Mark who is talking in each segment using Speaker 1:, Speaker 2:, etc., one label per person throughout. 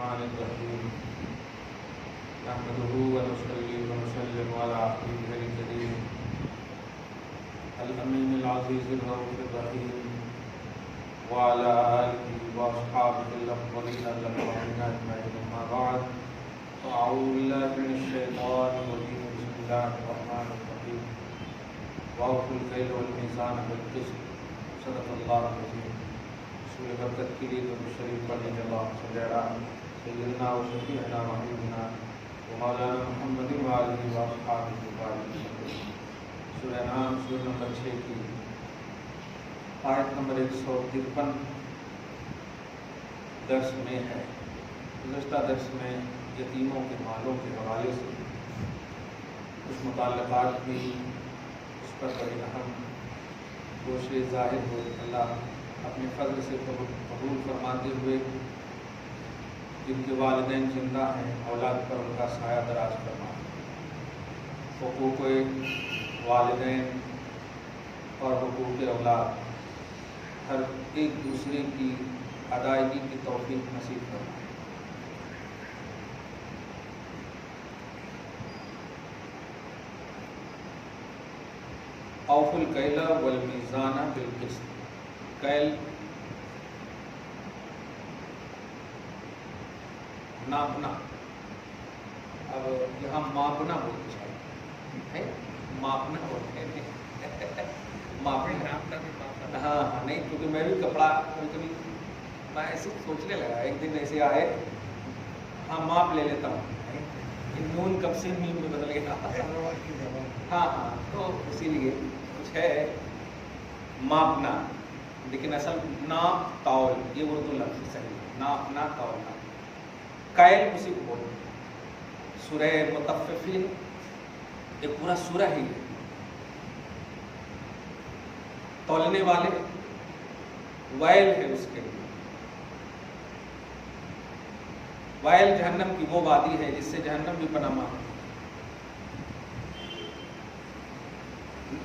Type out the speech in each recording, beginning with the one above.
Speaker 1: الرحمن الرحيم نحمده ونصلي ونسلم على حبيبه الكريم الأمين العزيز الرؤوف الرحيم وعلى آله وأصحابه الأفضلين الأكرمين أجمعين أما بعد فأعوذ بالله من الشيطان الرجيم بسم الله الرحمن الرحيم وأوفوا الكيل والميزان بالقسط صدق الله العظيم سورہ برکت کے لیے درود شریف پڑھنے کے بعد سیدنا و شفیعنا و حبیبنا و مولانا محمد وآلہ وصحبہ وسلم. سورہ انعام سورہ نمبر 6 کی آیت نمبر 153 درس میں ہے. گزشتہ درس میں یتیموں کے مالوں کے حوالے سے کچھ متعلقات بھی اس پر بڑی اہم روشنی ظاہر ہوئی. اللہ اپنے فضل سے قبول فرماتے ہوئے جن کے والدین زندہ ہیں اولاد پر ان کا سایہ دراز فرمائے. حقوق والدین اور حقوق اولاد ہر ایک دوسرے کی ادائیگی کی توفیق نصیب فرمائے. اوفوا الکیل والمیزان بالقسط. کیل ناپنا، اب یہاں ماپنا بولنا چاہیے، ماپنا بولتے ہیں ماپنا. ہاں نہیں، کیونکہ میں بھی کپڑا کبھی میں ایسے سوچنے لگا، ایک دن ایسے آئے ہاں ماپ لے لیتا ہوں، نون کب سے میم میں بدل گیا. ہاں تو اسی لیے کچھ ہے ماپنا، لیکن اصل ناپ تول یہ اردو لفظ صحیح ہے، ناپنا تولنا. قائل اسی کو بولتے ہیں. سورہ مطففین ایک پورا سورہ ہی ہے تولنے والے. وائل ہے اس کے لیے. وائل جہنم کی وہ وادی ہے جس سے جہنم بھی پناہ مانگتی.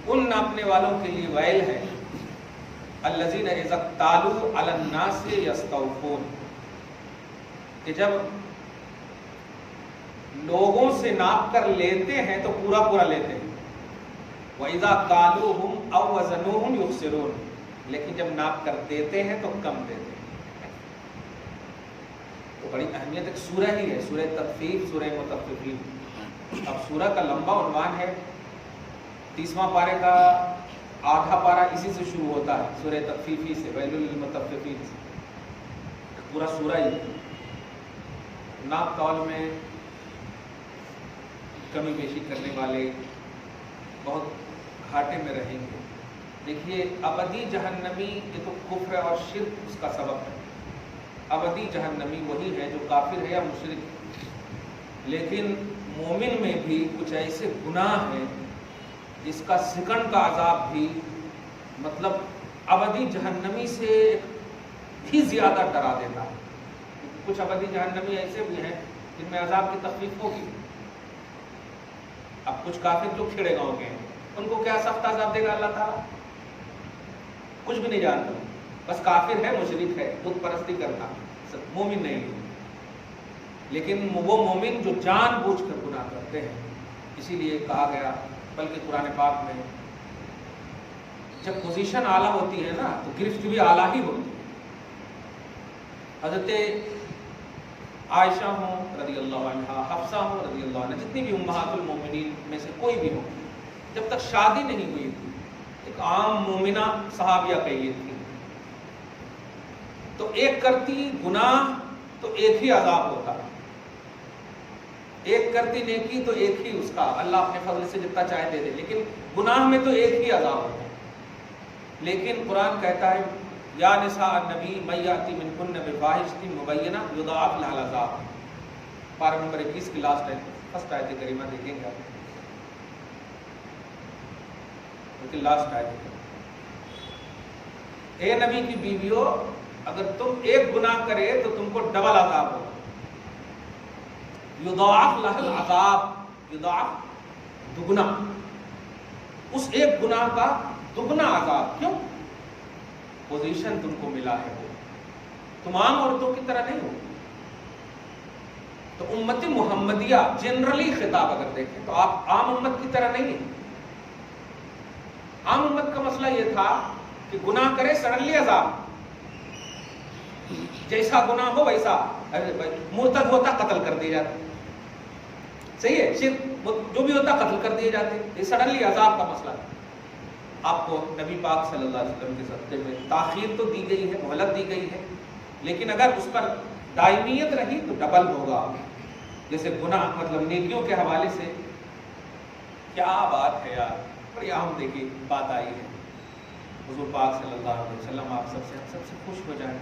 Speaker 1: ان ناپنے والوں کے لیے وائل ہے الذین اذا اکتالوا علی الناس یستوفون، کہ جب لوگوں سے ناپ کر لیتے ہیں تو پورا پورا لیتے ہیں. وَإِذَا كَالُوهُمْ أَوْ وَزَنُوهُمْ يُخْسِرُونَ، لیکن جب ناپ کر دیتے ہیں تو کم دیتے ہیں. تو بڑی اہمیت ایک سورہ ہی ہے، سورہ تطفیف، سورہ مطففین. اب سورہ کا لمبا عنوان ہے، 30واں پارے کا آدھا پارا اسی سے شروع ہوتا ہے، سورہ تطفیفی سے، ویل للمطففین سے. پورا سورہ ہی ناپ تول میں کمی بیشی کرنے والے بہت گھاٹے میں رہیں گے. دیکھیے ابدی جہنمی، یہ تو کفر اور شرک اس کا سبب ہے. ابدی جہنمی وہی ہے جو کافر ہے یا مشرک ہے. لیکن مومن میں بھی کچھ ایسے گناہ ہیں جس کا سیکنڈ کا عذاب بھی مطلب ابدی جہنمی سے بھی زیادہ ڈرا دیتا ہے. کچھ ابدی جہنمی ایسے بھی ہیں جن میں عذاب کی تخفیف ہوگی. اب کچھ کافر جو کھڑے گاؤں کے ہیں ان کو کیا سخت عذاب دے گا اللہ تعالیٰ؟ کچھ بھی نہیں جانتا، بس کافر ہے، مشرک ہے، بت پرستی کرتا، مومن نہیں ہے. لیکن وہ مومن جو جان بوجھ کر گناہ کرتے ہیں. اسی لیے کہا گیا بلکہ قرآن پاک میں جب پوزیشن اعلیٰ ہوتی ہے نا تو گرفت بھی اعلیٰ ہی ہوتی ہے. حضرت عائشہ ہوں رضی اللہ عنہ، حفصہ ہوں رضی اللہ عنہ، جتنی بھی امہات المومنین میں سے کوئی بھی ہو، جب تک شادی نہیں ہوئی تھی ایک عام مومنہ صحابیہ قیلیت تھی. تو ایک کرتی گناہ تو ایک ہی عذاب ہوتا، ایک کرتی نیکی تو ایک ہی اس کا اللہ اپنے فضل سے جتنا چاہے دے دے، لیکن گناہ میں تو ایک ہی عذاب ہوتا ہے. لیکن قرآن کہتا ہے یا نساء النبی من یأتی منکن بفاحشۃ مبینہ یضاعف لها العذاب. پارہ نمبر 21 کی لاسٹ ہے، فرسٹ آیت کریمہ دیکھیں گے آپ، لیکن لاسٹ آیت. اے نبی کی بیویوں، اگر تم ایک گناہ کرے تو تم کو ڈبل عذاب ہوگا. یضاعف لها العذاب، یضاعف دگنا، اس ایک گناہ کا دگنا عذاب. کیوں؟ پوزیشن تم کو ملا ہے، وہ تمام عورتوں کی طرح نہیں ہو.
Speaker 2: تو امت محمدیہ جنرلی خطاب اگر دیکھیں تو آپ عام امت کی طرح نہیں ہیں. عام امت کا مسئلہ یہ تھا کہ گناہ کرے سڈنلی عذاب، جیسا گناہ ہو ویسا، مرتد ہوتا قتل کر دیے جاتے، صحیح ہے، شرک جو بھی ہوتا قتل کر دیے جاتے. یہ سڈنلی عذاب کا مسئلہ ہے. آپ کو نبی پاک صلی اللہ علیہ وسلم کے صدقے میں تاخیر تو دی گئی ہے، مہلت دی گئی ہے، لیکن اگر اس پر دائمیت رہی تو ڈبل ہوگا. جیسے گناہ مطلب نیکیوں کے حوالے سے کیا بات ہے یار، بڑی اہم دیکھیے بات آئی ہے. حضور پاک صلی اللہ علیہ وسلم آپ سب سے خوش ہو جائیں.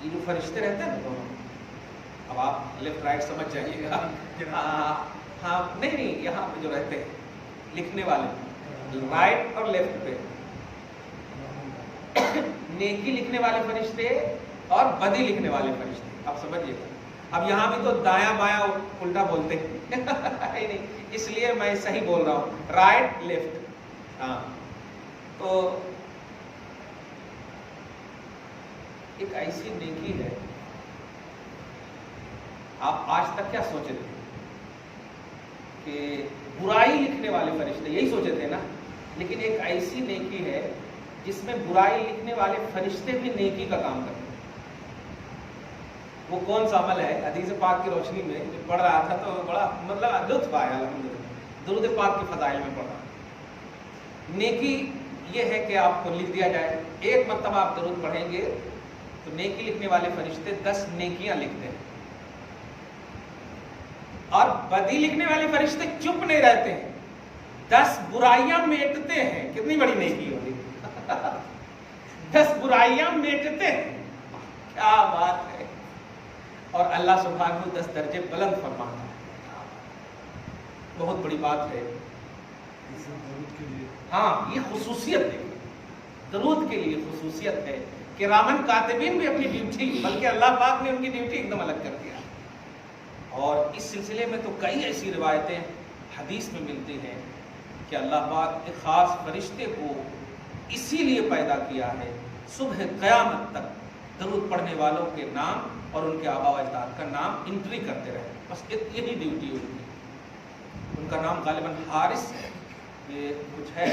Speaker 2: یہ جو فرشتے رہتے ہیں نا دونوں، اب آپ لیفٹ رائٹ سمجھ جائیے گا. ہاں نہیں یہاں پہ جو رہتے ہیں لکھنے والے رائٹ اور لیفٹ پہ، نیکی لکھنے والے فرشتے اور بدی لکھنے والے فرشتے، آپ سمجھیے گا. اب یہاں بھی تو دایاں بایاں الٹا بولتے ہیں نہیں، اس لیے میں صحیح بول رہا ہوں، رائٹ لیفٹ. ہاں تو ایک ایسی نیکی ہے، آپ آج تک کیا سوچے تھے کہ برائی لکھنے والے فرشتے، یہی سوچے تھے نا، لیکن ایک ایسی نیکی ہے جس میں برائی لکھنے والے فرشتے بھی نیکی کا کام کرتے ہیں. وہ کون سا عمل ہے؟ حدیث پاک کی روشنی میں جب پڑھ رہا تھا تو بڑا مطلب لطف آیا الحمدللہ، درود پاک کی فضائل میں پڑھ رہا. نیکی یہ ہے کہ آپ کو لکھ دیا جائے، ایک مرتبہ آپ درود پڑھیں گے تو نیکی لکھنے والے فرشتے 10 نیکیاں لکھتے ہیں، اور بدی لکھنے والے فرشتے چپ نہیں رہتے ہیں، 10 برائیاں میٹتے ہیں. کتنی بڑی نیکی ہوگی 10 برائیاں میٹتے ہیں، کیا بات ہے. اور اللہ سبحانہ 10 درجے بلند فرماتا ہے، بہت بڑی بات ہے. ہاں یہ خصوصیت ہے، درود کے لیے خصوصیت ہے کہ رامن کاتبین بھی اپنی ڈیوٹی، بلکہ اللہ پاک نے ان کی ڈیوٹی ایک دم الگ کر دیا. اور اس سلسلے میں تو کئی ایسی روایتیں حدیث میں ملتی ہیں کہ اللہ پاک ایک خاص فرشتے کو اسی لیے پیدا کیا ہے صبح قیامت تک درود پڑھنے والوں کے نام اور ان کے آبا و اجداد کا نام انٹری کرتے رہے. بس یہی ڈیوٹی ہوتی ہے. ان کا نام غالباً حارث ہے، یہ کچھ ہے.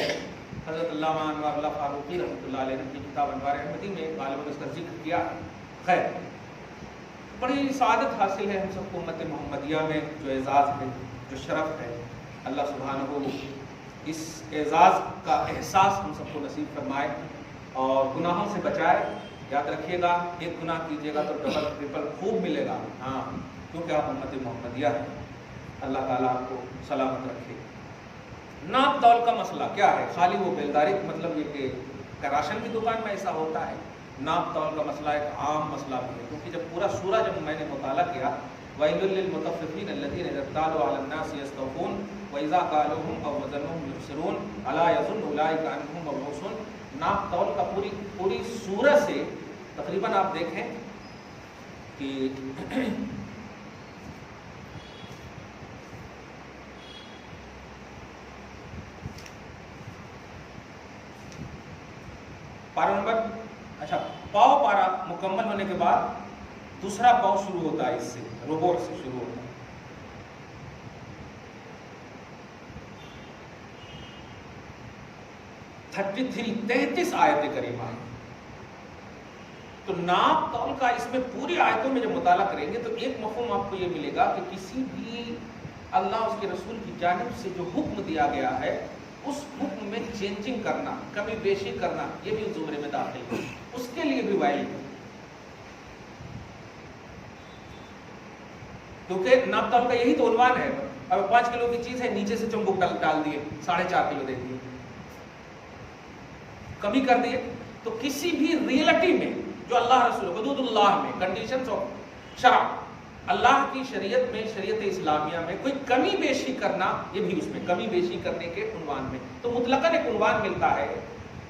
Speaker 2: حضرت علامہ انوار اللہ فاروقی رحمۃ اللہ علیہ نے اپنی کتاب انوار احمدی میں غالباً اس کا ذکر کیا ہے. خیر، بڑی سعادت حاصل ہے ہم سب کو امت محمدیہ میں، جو اعزاز ہے، جو شرف ہے. اللہ سبحانہ کو اس اعزاز کا احساس ہم سب کو نصیب فرمائے اور گناہوں سے بچائے. یاد رکھیے گا، ایک گناہ کیجیے گا تو ڈبل ٹرپل خوب ملے گا. ہاں، کیونکہ آپ امت محمدیہ ہیں. اللہ تعالیٰ آپ کو سلامت رکھے. ناپ تول کا مسئلہ کیا ہے؟ خالی وہ بیلداری مطلب یہ کہ راشن کی دکان میں ایسا ہوتا ہے. ناپ تول کا مسئلہ ایک عام مسئلہ بھی ہے، کیونکہ جب پورا سورہ جب میں نے مطالعہ کیا، وَيْلٌ لِّلْمُطَفِّفِينَ الَّذِينَ إِذَا اكْتَالُوا عَلَى النَّاسِ يَسْتَوْفُونَ وَإِذَا كَالُوهُمْ أَوْ وَزَنُوهُمْ يُخْسِرُونَ أَلَا يَظُنُّ أُولَٰئِكَ أَنَّهُم مَّبْعُوثُونَ. ناپ تول کا پوری سورہ سے تقریباً آپ دیکھیں کہ پارا نمبر پاؤ پارا مکمل ہونے کے بعد دوسرا پاؤ شروع ہوتا ہے، اس سے روبور سے شروع ہوتا ہے. 33 آیتیں کریمہ ہیں. تو ناپ تول کا اس میں پوری آیتوں میں جب مطالعہ کریں گے تو ایک مفہوم آپ کو یہ ملے گا کہ کسی بھی اللہ اس کے رسول کی جانب سے جو حکم دیا گیا ہے اس حکم میں چینجنگ کرنا، کمی بیشی کرنا، یہ بھی زمرے میں داخل ہے. اس کے لیے بھی وائل ہے، کیونکہ ناپ تول کا یہی تو عنوان ہے. اب 5 کلو کی چیز ہے، نیچے سے چمبک ڈال دیے 4.5 کلو دے دیے، کمی کر دیے. تو کسی بھی ریئلٹی میں جو اللہ رسول حدود اللہ میں کنڈیشنز آف شرع، اللہ کی شریعت میں، شریعت اسلامیہ میں کوئی کمی بیشی کرنا، یہ بھی اس میں کمی بیشی کرنے کے عنوان میں. تو مطلقاً ایک عنوان ملتا ہے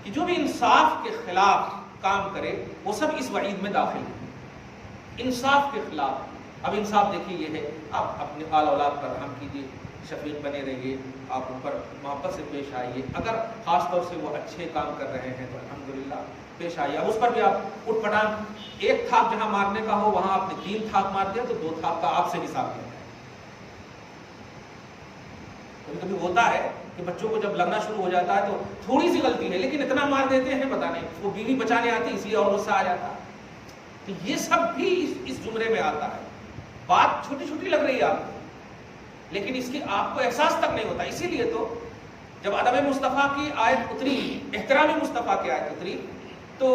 Speaker 2: کہ جو بھی انصاف کے خلاف کام کرے وہ سب اس وعید میں داخل ہیں. انصاف کے خلاف، اب انصاف دیکھیے یہ ہے، آپ اپنے آل اولاد پر رحم کیجیے، شفیق بنے رہیے، آپ ان پر محبت سے پیش آئیے. اگر خاص طور سے وہ اچھے کام کر رہے ہیں تو الحمدللہ پیش آئیے. اب اس پر بھی آپ اٹھ پٹان، ایک تھاپ جہاں مارنے کا ہو وہاں آپ نے 3 تھاپ مار دیا تو 2 تھاپ کا آپ سے حساب لیا جائے. کبھی کبھی ہوتا ہے کہ بچوں کو جب لگنا شروع ہو جاتا ہے تو تھوڑی سی غلطی ہے لیکن اتنا مار دیتے ہیں پتہ نہیں، وہ بیوی بچانے آتی اس لیے اور غصہ آ جاتا ہے. تو یہ سب بھی اس زمرے میں آتا ہے. بات چھوٹی چھوٹی لگ رہی ہے آپ کو لیکن اس کی آپ کو احساس تک نہیں ہوتا. اسی لیے تو جب ادب مصطفیٰ کی آیت اتری، احترام مصطفیٰ کی آیت اتری، تو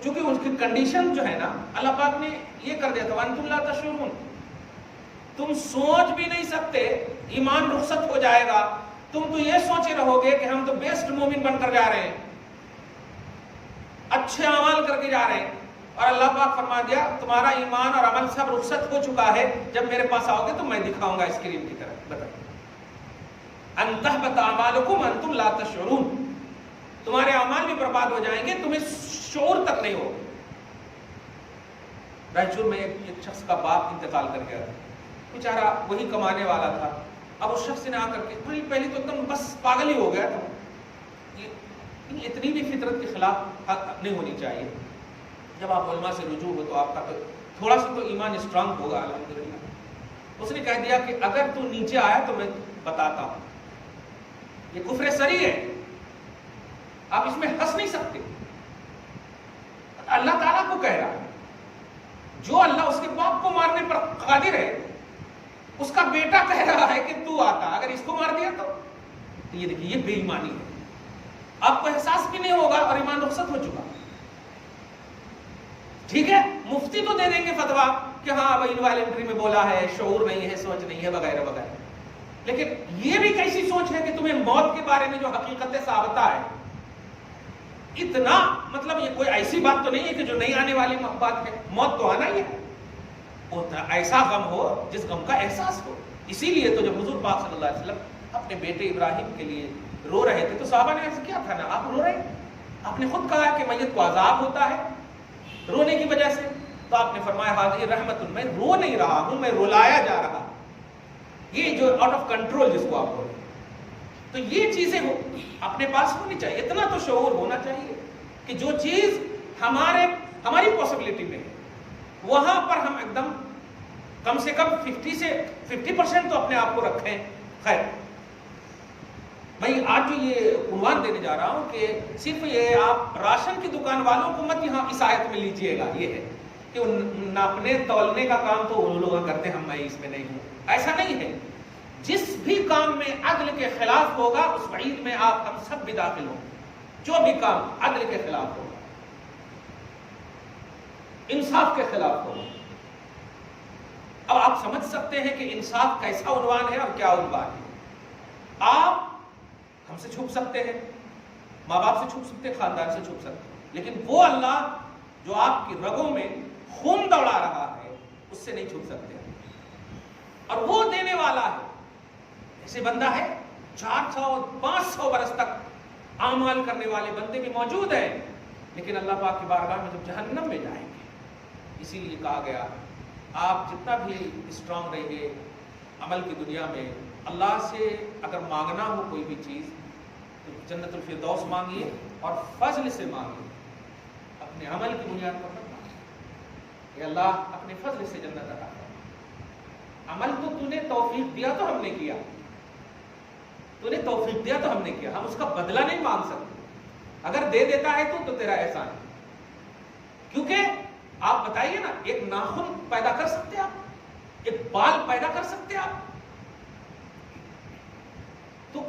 Speaker 2: چونکہ اس کی کنڈیشن جو ہے نا اللہ پاک نے یہ کر دیا تھا وانتم لا تشعرون، تم سوچ بھی نہیں سکتے ایمان رخصت ہو جائے گا. تم تو یہ سوچے رہو گے کہ ہم تو بیسٹ مومن بن کر جا رہے ہیں، اچھے اعمال کر کے جا رہے ہیں، اور اللہ پاک فرما دیا تمہارا ایمان اور عمل سب رخصت ہو چکا ہے. جب میرے پاس آؤ گے تو میں دکھاؤں گا اسکرین کی طرف. بتائیے ان تحبط اعمالکم انتم لا تشعرون، تمہارے اعمال بھی برباد ہو جائیں گے، تمہیں شعور تک نہیں ہوگا. رائچور میں ایک شخص کا باپ انتقال کر گیا تھا، بیچارہ وہی کمانے والا تھا. اب اس شخص نے آ کر کے پہلی تو ایک دم بس پاگل ہی ہو گیا تھا. یہ اتنی بھی فطرت کے خلاف نہیں ہونی چاہیے. جب آپ علماء سے رجوع ہو تو آپ کا تھوڑا سا تو ایمان اسٹرانگ ہوگا الحمدللہ. اس نے کہہ دیا کہ اگر تو نیچے آیا تو میں بتاتا ہوں. یہ کفر صریح ہے، آپ اس میں ہنس نہیں سکتے. اللہ تعالیٰ کو کہہ رہا ہے، جو اللہ اس کے باپ کو مارنے پر قادر ہے اس کا بیٹا کہہ رہا ہے کہ تو آتا، اگر اس کو مار دیا تو یہ دیکھیے یہ بے ایمانی ہے. آپ کو احساس بھی نہیں ہوگا اور ایمان رخصت ہو چکا. ٹھیک ہے مفتی تو دے دیں گے فتویٰ کہ ہاں بھائی انوائلنٹری میں بولا ہے، شعور نہیں ہے، سوچ نہیں ہے وغیرہ وغیرہ. لیکن یہ بھی کیسی سوچ ہے کہ تمہیں موت کے بارے میں جو حقیقت ثابتہ ہے اتنا، مطلب یہ کوئی ایسی بات تو نہیں ہے کہ جو نہیں آنے والی بات ہے. موت تو آنا ہی ہے. ایسا غم ہو جس غم کا احساس ہو. اسی لیے تو جب حضور پاک صلی اللہ علیہ وسلم اپنے بیٹے ابراہیم کے لیے رو رہے تھے تو صحابہ نے عرض کیا تھا نا آپ رو رہے ہیں، آپ نے خود کہا کہ میت کو عذاب ہوتا ہے رونے کی وجہ سے. تو آپ نے فرمایا حاضر رحمت، میں رو نہیں رہا ہوں، میں رلایا جا رہا. یہ جو آؤٹ آف کنٹرول جس کو آپ بولیں، تو یہ چیزیں اپنے پاس ہونی چاہیے. اتنا تو شعور ہونا چاہیے کہ جو چیز ہماری پاسبلٹی میں ہے وہاں پر ہم ایک دم کم سے کم 50% تو اپنے آپ کو رکھیں. خیر میں آج جو یہ عنوان دینے جا رہا ہوں کہ صرف یہ آپ راشن کی دکان والوں کو مت یہاں اس آیت میں لیجئے گا، یہ ہے کہ ناپنے تولنے کا کام تو وہ لوگ کرتے ہیں، میں اس میں نہیں ہوں. ایسا نہیں ہے. جس بھی کام میں عدل کے خلاف ہوگا اس وعید میں آپ ہم سب بھی داخل ہوں. جو بھی کام عدل کے خلاف ہوگا، انصاف کے خلاف ہوگا. اب آپ سمجھ سکتے ہیں کہ انصاف کیسا عنوان ہے اور کیا عنوان ہے. آپ ہم سے چھپ سکتے ہیں، ماں باپ سے چھپ سکتے ہیں، خاندان سے چھپ سکتے ہیں، لیکن وہ اللہ جو آپ کی رگوں میں خون دوڑا رہا ہے اس سے نہیں چھپ سکتے. اور وہ دینے والا ہے. ایسے بندہ ہے 400-500 برس تک اعمال کرنے والے بندے بھی موجود ہیں، لیکن اللہ پاک کی بارگاہ میں جب جہنم میں جائیں گے. اسی لیے کہا گیا آپ جتنا بھی اسٹرانگ رہیے عمل کی دنیا میں، اللہ سے اگر مانگنا ہو کوئی بھی چیز تو جنت الفردوس مانگیے اور فضل سے مانگیے. اپنے عمل کی بنیاد پر مت مانگیے کہ اللہ اپنے فضل سے جنت عطا کرے. عمل تو نے توفیق دیا تو ہم نے کیا، تو نے توفیق دیا تو ہم نے کیا. ہم اس کا بدلہ نہیں مانگ سکتے. اگر دے دیتا ہے تو تیرا احسان ہے. کیونکہ آپ بتائیے نا، ایک ناخن پیدا کر سکتے آپ، ایک بال پیدا کر سکتے آپ، تو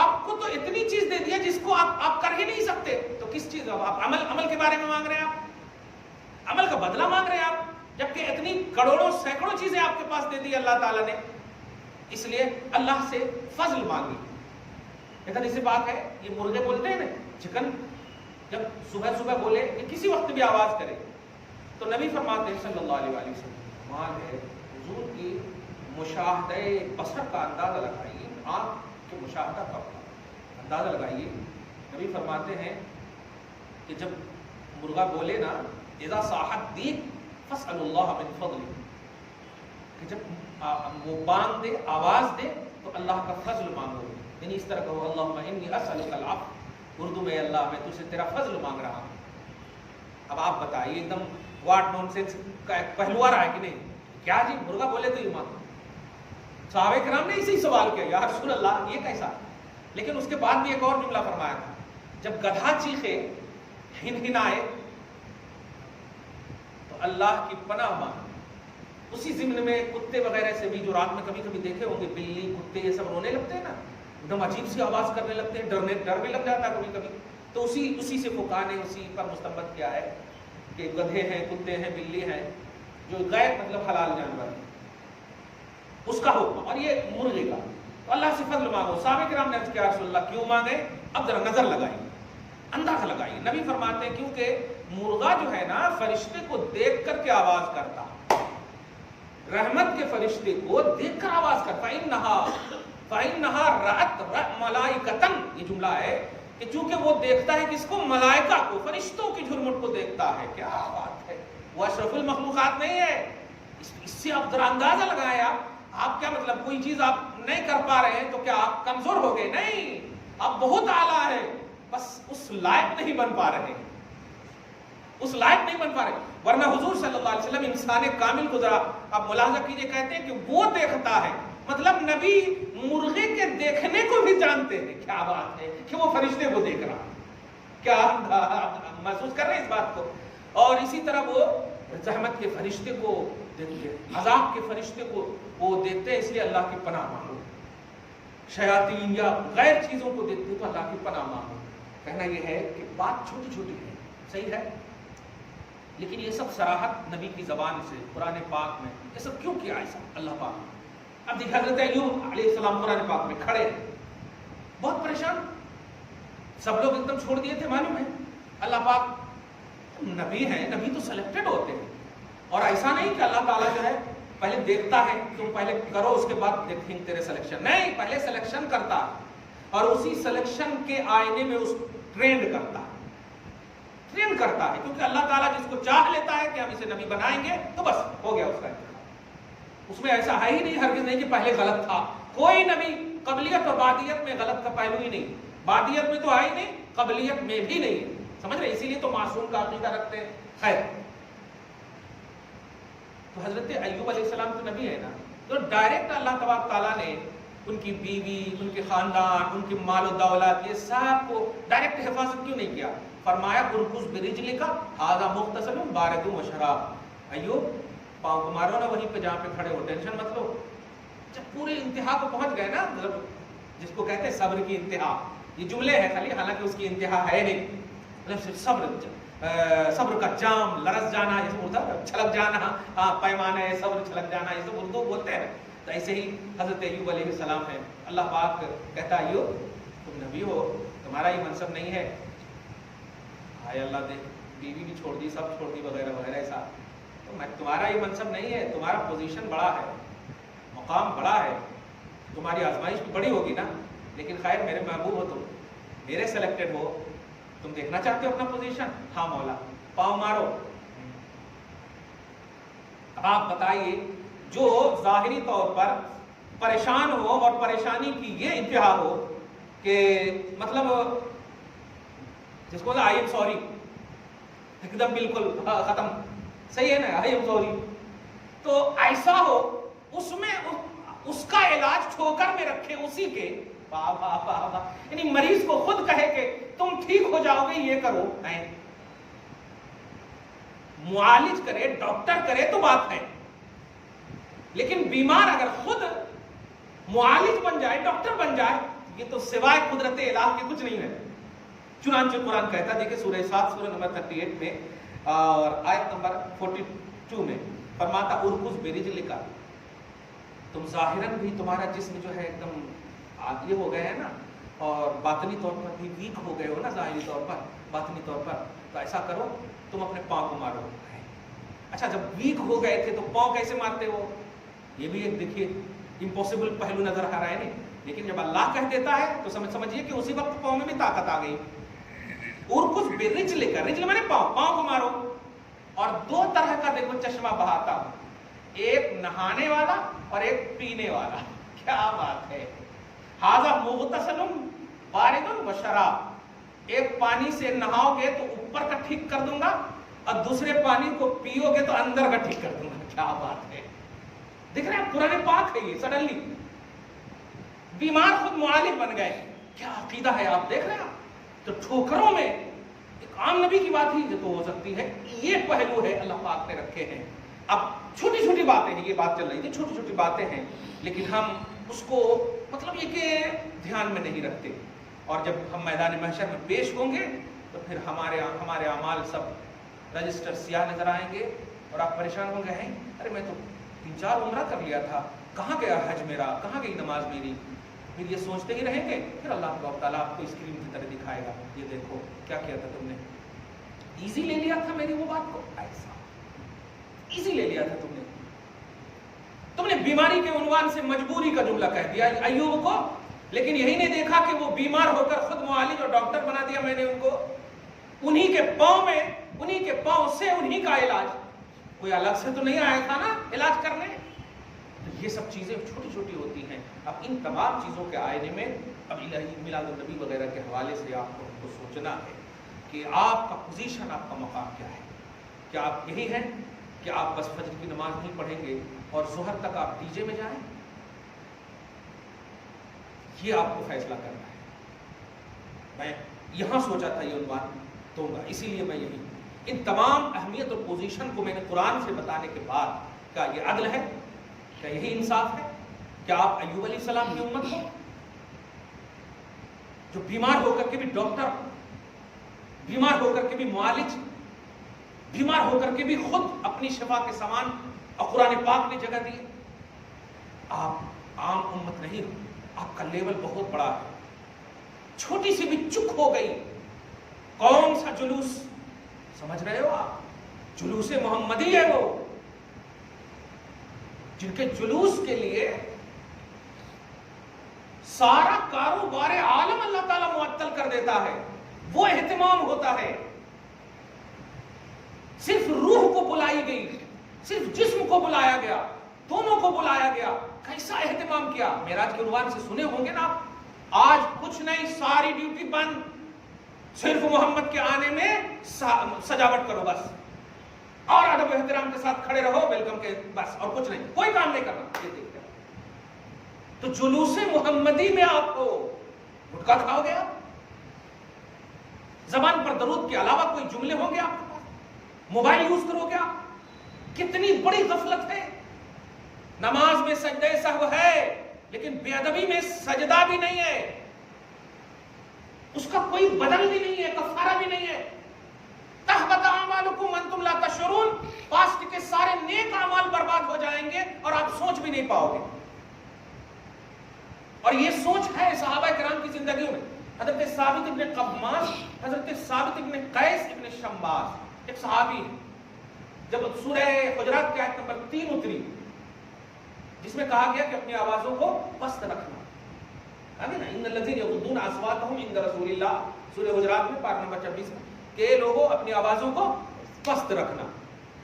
Speaker 2: آپ کو تو اتنی چیز دے دیا جس کو آپ کر ہی نہیں سکتے. تو کس چیز آپ عمل کے بارے میں مانگ رہے ہیں، آپ عمل کا بدلہ مانگ رہے ہیں آپ، جبکہ اتنی کروڑوں سینکڑوں چیزیں آپ کے پاس دے دی اللہ تعالیٰ نے. اس لیے اللہ سے فضل مانگی. ایک حدیث بات ہے، یہ مرغے بولتے ہیں نا، چکن جب صبح صبح بولے یا کسی وقت بھی آواز کرے تو نبی فرماتے ہیں صلی اللہ علیہ وسلم، کمال ہے حضور کی مشاہدہ بصر کا اندازہ لگائیے، آنکھ کے مشاہدہ کا اندازہ لگائیے. نبی فرماتے ہیں کہ جب مرغا بولے نا، اذا صاحت دیک فاسأل اللہ من فضل، کہ جب وہ بانگ دے، آواز دے تو اللہ کا فضل مانگو، یعنی اس طرح کہو اللہم انی اسألک العفو، اردو میں اللہ میں تجھ سے تیرا فضل مانگ رہا ہوں۔ اب آپ بتائیے ایک دم واٹ نون سینس کا ایک پہلو آ رہا ہے کہ نہیں؟ کیا جی مرغا بولے تو ایمان؟ صحابہ کرام نے اسی سوال کیا یا رسول اللہ یہ کیسا؟ لیکن اس کے بعد بھی ایک اور جملہ فرمایا تھا، جب گدھا چیخے ہنہنائے تو اللہ کی پناہ مانگ۔ اسی ضمن میں کتے وغیرہ سے بھی جو رات میں کبھی کبھی دیکھے ہوں گے، بلی کتے یہ سب رونے لگتے ہیں نا، ایک دم عجیب سی آواز کرنے لگتے ہیں، ڈر بھی لگ جاتا ہے کبھی کبھی، تو اسی سے فقہا نے اسی پر مستنبط کیا ہے کہ گدھے ہیں، کتے ہیں، بلی ہیں، جو غیر مطلب حلال جانور ہیں، اس کا حکم، اور یہ مرغے کا۔ تو اللہ سے فضل مانگو۔ صحابہ کرام نے عرض کیا رسول اللہ کیوں مانگے؟ اب ذرا نظر لگائی، انداز لگائی۔ نبی فرماتے ہیں کیونکہ مرغا جو ہے نا فرشتے کو دیکھ کر کے آواز کرتا، رحمت کے فرشتے کو دیکھ کر آواز کرتا، فَإِنَّهَا رَأَتْ مَلَائِكَةً، یہ جملہ ہے کہ چونکہ وہ دیکھتا ہے کس کو؟ ملائکہ کو، فرشتوں کی جھرمٹ کو دیکھتا ہے۔ کیا بات ہے، وہ اشرف المخلوقات نہیں ہے؟ اس سے آپ ذرا اندازہ لگائیں، آپ کیا مطلب کوئی چیز آپ نہیں کر پا رہے ہیں تو کیا آپ کمزور ہو گئے؟ نہیں، آپ بہت اعلیٰ ہیں، بس اس لائق نہیں بن پا رہے، اس لائق نہیں بن پا رہے، ورنہ حضور صلی اللہ علیہ وسلم انسان کامل کو ذرا آپ ملاحظہ کیجئے، کہتے ہیں کہ وہ دیکھتا ہے، مطلب نبی مرغے کے دیکھنے کو بھی جانتے ہیں۔ کیا بات ہے کہ وہ فرشتے کو دیکھ رہا، کیا محسوس کر رہے ہیں اس بات کو؟ اور اسی طرح وہ رحمت کے فرشتے کو دیکھتے، عذاب کے فرشتے کو وہ دیکھتے ہیں، اس لیے اللہ کی پناہ مانگو۔ شیاطین یا غیر چیزوں کو دیکھتے تو اللہ کی پناہ مانگو۔ کہنا یہ ہے کہ بات چھوٹی چھوٹی ہے، صحیح ہے، لیکن یہ سب صراحت نبی کی زبان سے قرآن پاک میں یہ سب کیوں کیا ایسا اللہ پاک؟ اب دیکھیں حضرت ایوب علیہ السلام قرآن پاک میں کھڑے ہیں، بہت پریشان، سب لوگ ایک دم چھوڑ دیے تھے، معلوم ہے اللہ پاک نبی ہیں، نبی تو سلیکٹڈ ہوتے ہیں، اور ایسا نہیں کہ اللہ تعالیٰ جو ہے پہلے دیکھتا ہے تم پہلے کرو اس کے بعد دیکھیں گے تیرے سلیکشن، نہیں، پہلے سلیکشن کرتا ہے اور اسی سلیکشن کے آئینے میں اس ٹرینڈ کرتا ہے، کیونکہ اللہ تعالیٰ جس کو چاہ لیتا ہے کہ ہم اسے نبی بنائیں گے تو بس ہو گیا اس کا انتخاب۔ اس میں ایسا ہے ہی نہیں، ہرگز نہیں کہ پہلے غلط تھا، کوئی نبی قبلیت اور بعدیت میں غلط کا پہلو ہی نہیں، بعدیت میں تو ہے ہی نہیں، قبلیت میں بھی نہیں، سمجھ رہے؟ اسی لیے تو معصوم کا عقیدہ رکھتے ہیں۔ خیر، تو حضرت ایوب علیہ السلام تو نبی ہے نا، تو ڈائریکٹ اللہ تبارک تعالیٰ نے ان کی بیوی، ان کے خاندان، ان کی مال و دولت، یہ سب کو ڈائریکٹ حفاظت کیوں نہیں کیا؟ فرمایا ارکض برجلک ھذا مغتسل بارد وشراب، ایوب پاؤں کو مارو نا وہیں پہ جہاں پہ کھڑے ہو، ٹینشن مت لو۔ جب پورے انتہا کو پہنچ گئے نا، مطلب جس کو کہتے ہیں صبر کی انتہا، یہ جملے ہیں خالی، حالانکہ اس کی انتہا ہے نہیں، مطلب صبر کا جام لرز جانا، جیسے ہوتا ہے چھلک جانا، پیمانہ صبر چھلک جانا، یہ سب اردو بولتے ہیں، تو ایسے ہی حضرت ایوب علیہ السلام ہے، اللہ پاک کہتا ہے ایوب تم نبی ہو، تمہارا یہ منصب نہیں ہے، ہائے اللہ دیکھ بیوی بھی چھوڑ دی، سب چھوڑ دی وغیرہ وغیرہ، ایسا تو تمہارا یہ منصب نہیں ہے، تمہارا پوزیشن بڑا ہے، مقام بڑا ہے، تمہاری آزمائش بھی بڑی ہوگی نا، لیکن خیر میرے محبوب ہو، تم میرے سلیکٹڈ ہو، تم دیکھنا چاہتے ہو اپنا پوزیشن؟ ہاں مولا، پاؤں مارو۔ آپ بتائیے جو ظاہری طور پر پریشان ہو اور پریشانی کی یہ انتہا ہو کہ مطلب جس کو آئی ایم سوری، ایک دم بالکل ختم، صحیح ہے نا، آئی ایم سوری، تو ایسا ہو اس میں اس کا علاج ٹھوکر میں رکھے اسی کے، واہ واہ واہ واہ، یعنی مریض کو خود کہے کہ تم ٹھیک ہو جاؤ گے، یہ کرو، معالج کرے، ڈاکٹر کرے تو بات ہے، لیکن بیمار اگر خود معالج بن جائے، ڈاکٹر بن جائے، یہ تو سوائے قدرت الہ کے کچھ نہیں ہے۔ چنانچہ قرآن کہتا ہے، دیکھیں سورہ 7 سورہ نمبر 38 میں اور آیت نمبر 42 میں فرماتا ارکض برجلک، تم ظاہراً بھی تمہارا جسم جو ہے ایک دم یہ ہو گئے ہیں نا، اور باطنی طور پر بھی ویک ہو گئے ہو نا، ظاہری طور پر باطنی طور پر، تو ایسا کرو تم اپنے پاؤں کو مارو۔ اچھا جب ویک ہو گئے تھے تو پاؤں کیسے مارتے ہو؟ یہ بھی ایک دیکھیے امپوسیبل پہلو نظر آ رہا ہے نہیں، لیکن جب اللہ کہہ دیتا ہے تو سمجھیے کہ اسی وقت پاؤں میں بھی طاقت آ گئی۔ ارکض برجلک، رجل میں نے پاؤں کو مارو، اور دو طرح کا دیکھو چشمہ بہاتا ہوں، ایک نہانے والا اور ایک پینے والا۔ کیا بات ہے. ھذا مغتسل بارد و شراب. ایک پانی سے نہاؤ گے تو اوپر کا ٹھیک کر دوں گا اور دوسرے پانی کو پیو گے تو اندر کا ٹھیک کر دوں گا. کیا بات ہے. دیکھ رہے ہیں قرآن پاک ہے یہ. سڈنلی بیمار خود معالج بن گئے. کیا عقیدہ ہے آپ دیکھ رہے ہیں. تو ٹھوکروں میں ایک عام نبی کی بات ہی تو ہو سکتی ہے. یہ پہلو ہے اللہ پاک نے رکھے ہیں. اب چھوٹی چھوٹی باتیں ہیں, یہ بات چل رہی تھی, چھوٹی چھوٹی باتیں ہیں, لیکن ہم اس کو مطلب یہ کہ دھیان میں نہیں رکھتے. اور جب ہم میدان محشر میں پیش ہوں گے تو پھر ہمارے اعمال سب رجسٹر سیاہ نظر آئیں گے اور آپ پریشان ہوں گے, ہیں ارے میں تو 3-4 عمرہ کر لیا تھا, کہاں گیا حج میرا, کہاں گئی نماز میری. پھر یہ سوچتے ہی رہیں گے. پھر اللہ تعالیٰ آپ کو اسکرین کی طرح دکھائے گا, یہ دیکھو کیا کیا تھا تم نے, ایزی لے لیا تھا میری وہ بات کو, ایسا ایزی لے لیا تھا تم نے بیماری کے عنوان سے مجبوری کا جملہ کہہ دیا ایوب کو, لیکن یہی نہیں دیکھا کہ وہ بیمار ہو کر خود معالج اور ڈاکٹر بنا دیا میں نے ان کو. انہی کے پاؤں سے انہی کا علاج, کوئی الگ سے تو نہیں آیا تھا نا علاج کرنے. تو یہ سب چیزیں چھوٹی چھوٹی ہوتی ہیں. اب ان تمام چیزوں کے آئینے میں اب الہی میلاد النبی وغیرہ کے حوالے سے آپ کو سوچنا ہے کہ آپ کا پوزیشن, آپ کا مقام کیا ہے. کیا آپ یہی ہیں کہ آپ بس فجر کی نماز نہیں پڑھیں گے اور ظہر تک آپ ڈی جے میں جائیں؟ یہ آپ کو فیصلہ کرنا ہے. میں یہاں سوچا تھا یہ عنوان دوں گا, اسی لیے میں یہی ان تمام اہمیت اور پوزیشن کو میں نے قرآن سے بتانے کے بعد, کیا یہ عدل ہے, کیا یہی انصاف ہے؟ کیا آپ ایوب علیہ السلام کی امت ہو جو بیمار ہو کر کے بھی ڈاکٹر, بیمار ہو کر کے بھی معالج, بیمار ہو کر کے بھی خود اپنی شفا کے سامان اور قرآن پاک نے جگہ دی. آپ عام امت نہیں ہو, آپ کا لیول بہت بڑا ہے. چھوٹی سی بھی چک ہو گئی, کون سا جلوس, سمجھ رہے ہو آپ, جلوس محمدی ہے وہ, جن کے جلوس کے لیے سارا کاروبار عالم اللہ تعالیٰ معطل کر دیتا ہے. وہ اہتمام ہوتا ہے, صرف روح کو بلائی گئی, صرف جسم کو بلایا گیا, دونوں کو بلایا گیا. کیسا اہتمام کیا. معراج کے عنوان سے سنے ہوں گے نا آپ, آج کچھ نہیں, ساری ڈیوٹی بند, صرف محمد کے آنے میں سجاوٹ کرو بس, اور ادب و احترام کے ساتھ کھڑے رہو, ویلکم کے بس, اور کچھ نہیں, کوئی کام نہیں کرنا. یہ دیکھتے تو جلوس محمدی میں آپ کو گٹکا کھاؤ گے, آپ زبان پر درود کے علاوہ کوئی جملے ہوں گے آپ کے پاس, موبائل یوز کرو گے آپ. کتنی بڑی غفلت ہے. نماز میں سجدہ سہو ہے لیکن بے ادبی میں سجدہ بھی نہیں ہے, اس کا کوئی بدل بھی نہیں ہے, کفارہ بھی نہیں ہے. تحبط اعمالکم وانتم لا تشعرون, پاسٹ کے سارے نیک اعمال برباد ہو جائیں گے اور آپ سوچ بھی نہیں پاؤ گے. اور یہ سوچ ہے صحابہ کرام کی زندگیوں میں. حضرت ثابت ابن قماس, حضرت ثابت ابن قیس ابن شماس, ایک صحابی, جب سورہ حجرات کی آیت نمبر 3 اتری جس میں کہا گیا کہ اپنی آوازوں کو پست رکھنا, ان الذین یغضون اصواتهم عند رسول اللہ, سورہ حجرات میں پارہ نمبر 26 میں, کہ لوگوں اپنی آوازوں کو پست رکھنا.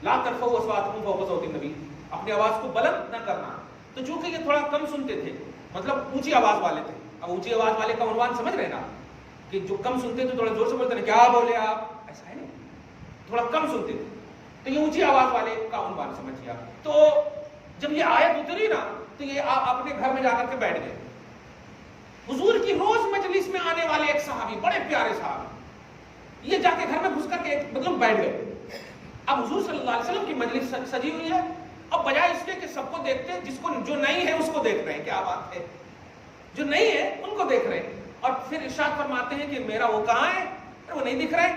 Speaker 2: لا ترفعوا اصواتکم فوق صوت النبی, اپنی آواز کو بلند نہ کرنا. تو چونکہ یہ تھوڑا کم سنتے تھے, مطلب اونچی آواز والے تھے. اب اونچی آواز والے کا عنوان سمجھ رہے نا, کہ جو کم سنتے تھے تھوڑا زور سے بولتے ہیں, کیا بولے آپ, ایسا ہے نہیں, تھوڑا کم سنتے تھے, تو یہ اونچی آواز والے کا عنوان سمجھ گیا. تو جب یہ آیت اتری نا تو یہ اپنے گھر میں جا کر کے بیٹھ گئے. حضور کی روز مجلس میں آنے والے ایک صحابی, بڑے پیارے صحابی, یہ جا کے گھر میں گھس کر کے مطلب بیٹھ گئے. اب حضور صلی اللہ علیہ وسلم کی مجلس سجی ہوئی ہے, اب بجائے اس کے کہ سب کو دیکھتے ہیں, جس کو جو نہیں ہے اس کو دیکھ رہے ہیں. کیا بات ہے, جو نہیں ہے ان کو دیکھ رہے ہیں. اور پھر ارشاد فرماتے ہیں کہ میرا وہ کہاں ہے, وہ نہیں دکھ رہے.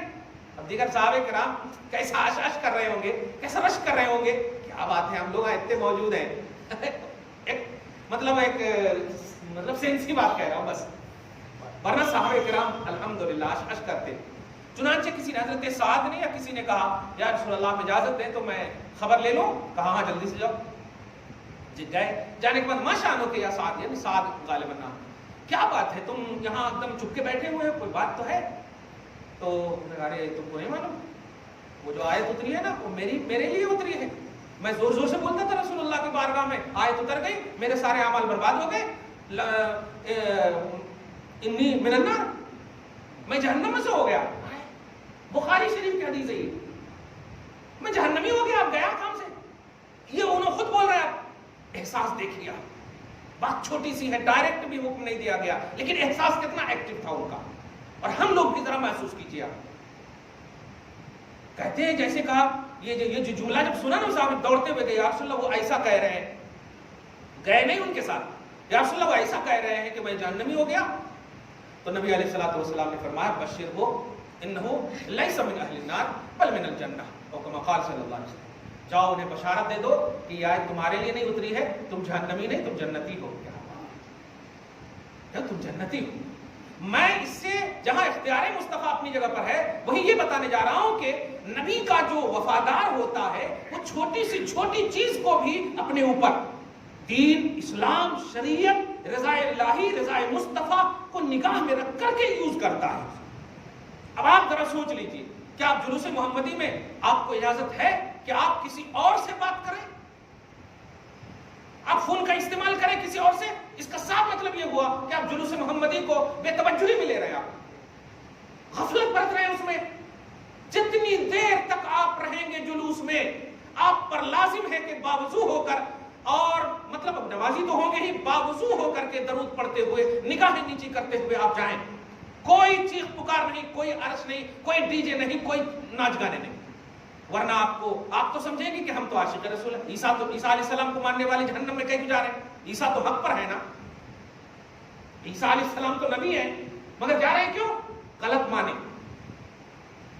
Speaker 2: اب دیگر صحابہ کرام کیسا آش کر رہے ہوں گے, کیسا رش کر رہے ہوں گے, کیا بات ہے, ہم لوگ اتنے موجود ہیں. مطلب سینس کی بات کہہ رہا ہوں بس, ورنہ صحابہ کرام الحمدللہ آش کرتے. چنانچہ کسی نے, حضرت سعد نے یا کسی نے کہا, یا رسول اللہ اجازت دیں تو میں خبر لے لوں. کہا ہاں جلدی سے جاؤ. گئے, جانے کے بعد ماشاء اللہ کہ یا سعد, یعنی سعد غالباً نام, کیا بات ہے تم یہاں ایک دم چپ کے بیٹھے ہوئے ہیں, کوئی بات تو ہے. تو ارے تم کو نہیں معلوم, وہ جو آیت اتری ہے نا وہ میرے لیے اتری ہے. میں زور زور سے بولتا تھا رسول اللہ کی بارگاہ میں, آیت اتر گئی, میرے سارے اعمال برباد ہو گئے, انی من النار، میں جہنم میں سے ہو گیا. بخاری شریف کی حدیث ہے یہ. میں جہنمی ہو گیا. آپ گیا کام سے؟ یہ انہوں خود بول رہا ہے. احساس دیکھیے آپ، بات چھوٹی سی ہے، ڈائریکٹ بھی حکم نہیں دیا گیا، لیکن احساس کتنا ایکٹیو تھا ان کا. اور ہم لوگ بھی ذرا محسوس کیجیے. آپ کہتے ہیں جیسے کہا یہ جو جملہ جب سنا نا صاحب دوڑتے ہوئے گئے، یا رسول اللہ وہ ایسا کہہ رہے ہیں. گئے نہیں ان کے ساتھ، یا رسول اللہ وہ ایسا کہہ رہے ہیں کہ میں جہنمی ہو گیا. تو نبی علیہ الصلوۃ والسلام نے فرمایا بشر ہو انہو لیس من اہل النار بل من الجنہ، اور کما قال صلی اللہ علیہ وسلم. جاؤ انہیں بشارت دے دو کہ یہ آیت تمہارے لیے نہیں اتری ہے، تم جہنمی نہیں، تم جنتی ہو. کیا تم جنتی ہو؟ میں اس سے جہاں اختیار مصطفیٰ اپنی جگہ پر ہے وہی یہ بتانے جا رہا ہوں کہ نبی کا جو وفادار ہوتا ہے وہ چھوٹی سی چھوٹی چیز کو بھی اپنے اوپر دین، اسلام، شریعت، رضا الہی، رضا مصطفیٰ کو نگاہ میں رکھ کر کے یوز کرتا ہے. اب آپ ذرا سوچ لیجئے، کیا آپ جلوس محمدی میں آپ کو اجازت ہے کہ آپ کسی اور سے بات کریں؟ آپ فون کا استعمال کریں کسی اور سے؟ اس کا صاف مطلب یہ ہوا کہ آپ جلوس محمدی کو بے توجہی میں لے رہے ہیں، آپ غفلت برت رہے ہیں اس میں. جتنی دیر تک آپ رہیں گے جلوس میں، آپ پر لازم ہے کہ باوضو ہو کر، اور مطلب نمازی تو ہوں گے ہی، باوضو ہو کر کے درود پڑھتے ہوئے، نگاہیں نیچی کرتے ہوئے آپ جائیں. کوئی چیخ پکار نہیں، کوئی عرش نہیں، کوئی ڈی جے نہیں، کوئی ناچ گانے نہیں. ورنہ آپ تو سمجھیں گے کہ ہم تو عاشق رسول ہیں. عیسیٰ علیہ السلام کو ماننے والے جہنم میں کہیں جا رہے ہیں؟ عیسیٰ تو حق پر ہے نا. عیسیٰ علیہ السلام تو نبی ہیں، مگر جا رہے ہیں کیوں؟ غلط مانے،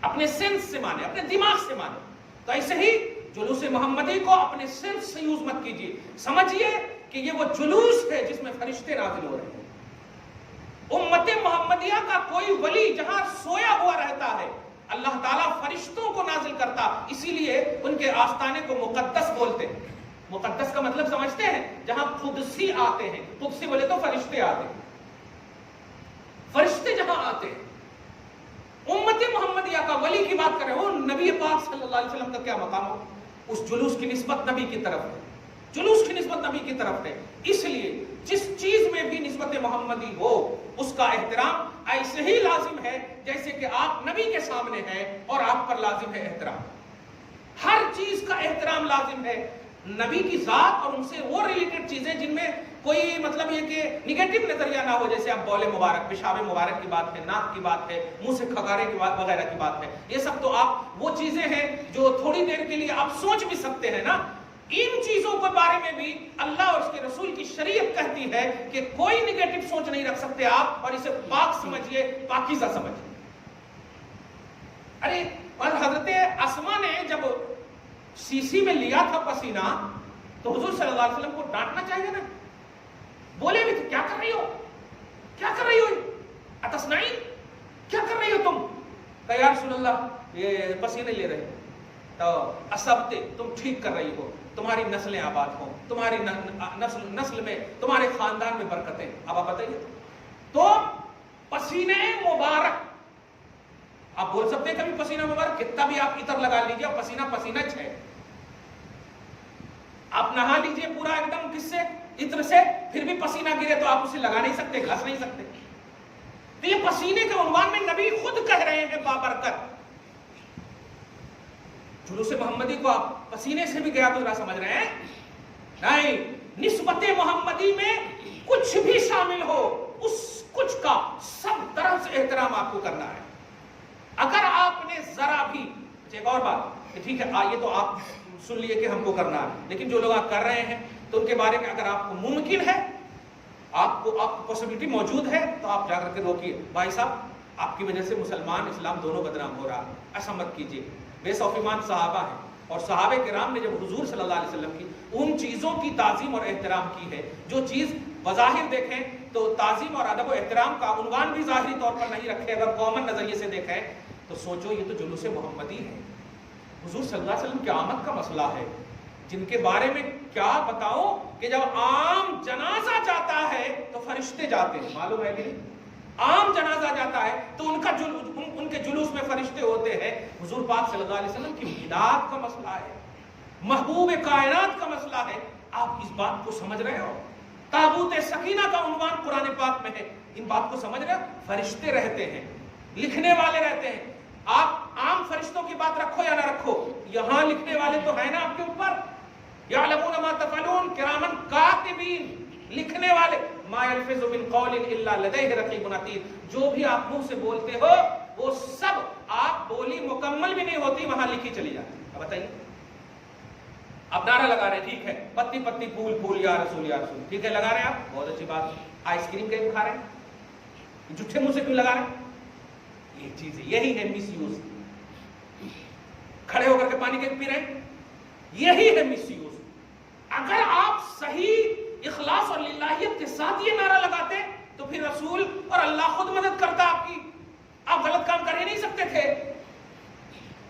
Speaker 2: اپنے سینس سے مانے، اپنے دماغ سے مانے. تو ایسے ہی جلوس محمدی کو اپنے سینس سے یوز مت کیجیے. سمجھیے کہ یہ وہ جلوس ہے جس میں فرشتے نازل ہو رہے ہیں. امت محمدیہ کا کوئی ولی جہاں سویا ہوا رہتا ہے اللہ تعالیٰ فرشتوں کو نازل کرتا، اسی لیے ان کے آستانے کو مقدس بولتے ہیں. مقدس کا مطلب سمجھتے ہیں؟ جہاں قدسی آتے ہیں. قدسی بولے تو فرشتے آتے ہیں، فرشتے جہاں آتے ہیں. امت محمدیہ کا ولی کی بات کر رہے ہو، نبی پاک صلی اللہ علیہ وسلم کا کیا مقام ہو؟ اس جلوس کی نسبت نبی کی طرف ہے، جلوس کی نسبت نبی کی طرف ہے. اس لیے جس چیز میں بھی نسبت محمدی ہو اس کا احترام ایسے ہی لازم ہے جیسے کہ آپ نبی کے سامنے ہیں اور آپ پر لازم ہے احترام. ہر چیز کا احترام لازم ہے. نبی کی ذات اور ان سے وہ ریلیٹڈ چیزیں جن میں کوئی مطلب یہ کہ نگیٹو نظریہ نہ ہو، جیسے اب بول مبارک، پیشاب مبارک کی بات ہے، ناک کی بات ہے، منہ سے کھگارے کی بات وغیرہ کی بات ہے. یہ سب تو آپ وہ چیزیں ہیں جو تھوڑی دیر کے لیے آپ سوچ بھی سکتے ہیں نا. ان چیزوں کے بارے میں بھی اللہ اور اس کے رسول کی شریعت کہتی ہے کہ کوئی نگیٹو سوچ نہیں رکھ سکتے آپ، اور اسے پاک سمجھیے، پاکیزہ سمجھیے. ارے حضرت اسماء نے جب سیسی میں لیا تھا پسینہ تو حضور صلی اللہ علیہ وسلم کو ڈانٹنا چاہیے نا. بولے بھی تھے کیا کر رہی ہو، کیا کر رہی ہو، اتصنعین، کیا کر رہی ہو تم؟ کہا یا رسول اللہ یہ پسینے لے رہے ہیں. تو اسبتے، تم ٹھیک کر رہی ہو، تمہاری نسلیں آباد ہوں، تمہاری نسل میں، تمہارے خاندان میں برکتیں. اب آپ بتائیے تو پسینے مبارک آپ بول سکتے ہیں کبھی پسینہ مبارک؟ کتنا بھی آپ عطر لگا لیجیے پسینہ پسینہ ہے. آپ نہا لیجیے پورا ایک دم کس سے؟ عطر سے، پھر بھی پسینہ گرے تو آپ اسے لگا نہیں سکتے، گھس نہیں سکتے. تو یہ پسینے کے عنوان میں نبی خود کہہ رہے ہیں بابرکت. جلوس محمدی کو آپ پسینے سے بھی گیا گزرا سمجھ رہے ہیں؟ نہیں، نسبت محمدی میں کچھ بھی شامل ہو اس کچھ کا سب طرح سے احترام آپ کو کرنا ہے. اگر آپ نے ذرا بھی، ایک اور بات کہ ٹھیک ہے یہ تو آپ سن لیے کہ ہم کو کرنا ہے، لیکن جو لوگ آپ کر رہے ہیں تو ان کے بارے میں اگر آپ کو ممکن ہے، آپ کو پاسبلٹی موجود ہے تو آپ جا کر کے روکیے. بھائی صاحب آپ کی وجہ سے مسلمان اسلام دونوں بدنام ہو رہا ہے، ایسا مت کیجیے. بے سو ایمان صحابہ ہیں، اور صحابہ کرام نے جب حضور صلی اللہ علیہ وسلم کی ان چیزوں کی تعظیم اور احترام کی ہے جو چیز بظاہر دیکھیں تو تعظیم اور ادب و احترام کا عنوان بھی ظاہری طور پر نہیں رکھے، اگر کامن نظریے سے دیکھیں تو سوچو یہ تو جلوس محمدی ہے. حضور صلی اللہ علیہ وسلم کی آمد کا مسئلہ ہے جن کے بارے میں کیا بتاؤں کہ جب عام جنازہ جاتا ہے تو فرشتے جاتے ہیں. معلوم ہے نہیں؟ عام جنازہ جاتا ہے تو ان کے جلوس میں فرشتے ہوتے ہیں. حضور پاک صلی اللہ علیہ وسلم کی میلاد کا مسئلہ ہے، محبوب کائنات کا مسئلہ ہے. آپ اس بات کو سمجھ رہے ہو؟ تابوت سکینہ کا عنوان قرآن پاک میں ہے. ان بات کو سمجھ رہے ہیں؟ فرشتے رہتے ہیں, لکھنے والے رہتے ہیں. آپ عام فرشتوں کی بات رکھو یا نہ رکھو, یہاں لکھنے والے تو ہیں نا آپ کے اوپر. یعلمون ما تفعلون کرامن کاتبین, لکھنے والے. ما یلفظ من قول الا لدیہ رقیب عتید, جو بھی آپ منہ سے بولتے ہو وہ سب, آپ بولی مکمل بھی نہیں ہوتی وہاں لکھی چلی جاتی. اب بتائیے, آپ نعرہ لگا رہے ہیں, ٹھیک ہے, پتی پتی پھول پھول یا رسول یا رسول, ٹھیک ہے لگا رہے ہیں آپ, بہت اچھی بات. آئس کریم کہیں کھا رہے ہیں, جھوٹے منہ سے کیوں لگا رہے ہیں؟ یہ چیز ہے, یہی ہے مس یوز. کھڑے ہو کر کے پانی کہیں پی رہے ہیں, یہی ہے مس یوز. اگر آپ صحیح اخلاص اور للہیت کے ساتھ یہ نعرہ لگاتے تو پھر رسول اور اللہ خود مدد کرتا آپ کی. آپ غلط کام کر ہی نہیں سکتے تھے.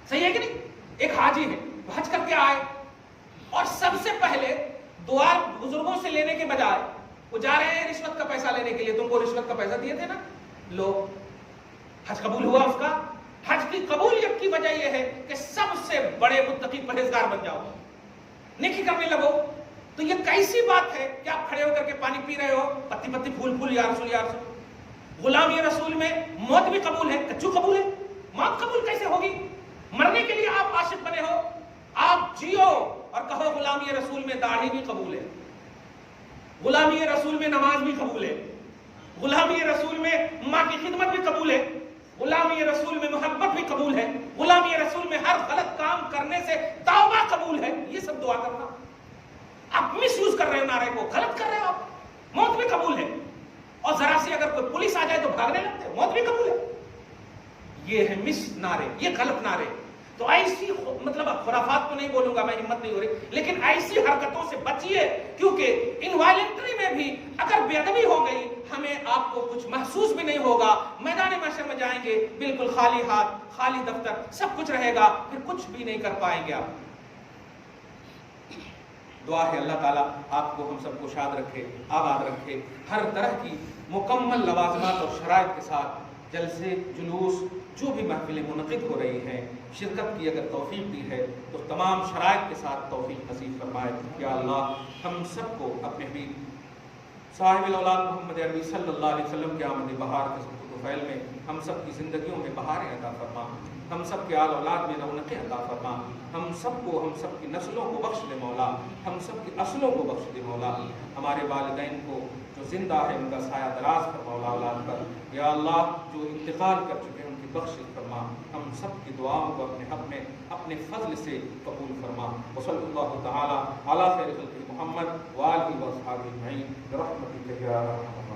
Speaker 2: صحیح ہے کہ نہیں؟ ایک حاجی ہے, حج کر کے آئے اور سب سے پہلے دعا بزرگوں سے لینے کے بجائے وہ جا رہے ہیں رشوت کا پیسہ لینے کے لیے. تم کو رشوت کا پیسہ دیے تھے نا, لو. حج قبول ہوا اس کا؟ حج کی قبولیت کی وجہ یہ ہے کہ سب سے بڑے متقی پرہیزگار بن جاؤ, نیکی کرنے لگو. تو یہ کیسی بات ہے کہ آپ کھڑے ہو کر کے پانی پی رہے ہو, پتی پتی پھول پھول یا رسول یا رسول. غلام یہ رسول میں موت بھی قبول ہے, کچو قبول ہے, موت قبول کیسے ہوگی؟ مرنے کے لیے آپ عاشق بنے ہو, آپ جیو اور کہو غلامی رسول میں داڑھی بھی قبول ہے, غلامی رسول میں نماز بھی قبول ہے, غلامی رسول میں ماں کی خدمت بھی قبول ہے, غلامی رسول میں محبت بھی قبول ہے, غلامی رسول میں ہر غلط کام کرنے سے توبہ قبول ہے. یہ سب دعا کرنا, آپ مس یوز کر رہے ہو نعرے کو, غلط کر رہے ہو آپ. موت بھی قبول ہے, اور ذرا سی اگر کوئی پولیس آ جائے تو بھاگنے لگتے, موت بھی قبول ہے. یہ ہے مس نعرے, یہ غلط نعرے. تو ایسی مطلب خرافات تو نہیں بولوں گا میں, ہمت نہیں ہو رہی, لیکن ایسی حرکتوں سے بچیے, کیونکہ ان وائلنٹری میں بھی اگر بے ادبی ہو گئی ہمیں آپ کو کچھ محسوس بھی نہیں ہوگا. میدان محشر میں جائیں گے بالکل خالی ہاتھ, خالی دفتر, سب کچھ رہے گا, پھر کچھ بھی نہیں کر پائیں گے آپ. دعا ہے اللہ تعالیٰ آپ کو ہم سب کو شاد رکھے, آباد رکھے, ہر طرح کی مکمل لوازمات اور شرائط کے ساتھ جلسے جلوس جو بھی محفلیں منعقد ہو رہی ہیں, شرکت کی اگر توفیق دی ہے تو تمام شرائط کے ساتھ توفیق نصیب فرمائے. یا اللہ ہم سب کو اپنے حبیب صاحب الاولاد محمد عربی صلی اللہ علیہ وسلم کے آمد بہار کے طفیل میں ہم سب کی زندگیوں میں بہاریں عطا فرما, ہم سب کے آل اولاد میں رونقیں عطا فرما, ہم سب کو, ہم سب کی نسلوں کو بخش دے مولا, ہم سب کی اصلوں کو بخش دے مولا. ہمارے والدین کو جو زندہ ہے ان کا سایہ دراز فرما مولا اولاد پر. یا اللہ جو انتقال کر چکے ہیں ان کی بخش فرما, ہم سب کی دعاؤں کو اپنے حق میں اپنے فضل سے قبول فرما. وصلی اللہ تعالی علی خیر خلق محمد وآلہ وصحبہ اجمعین برحمتک یا ارحم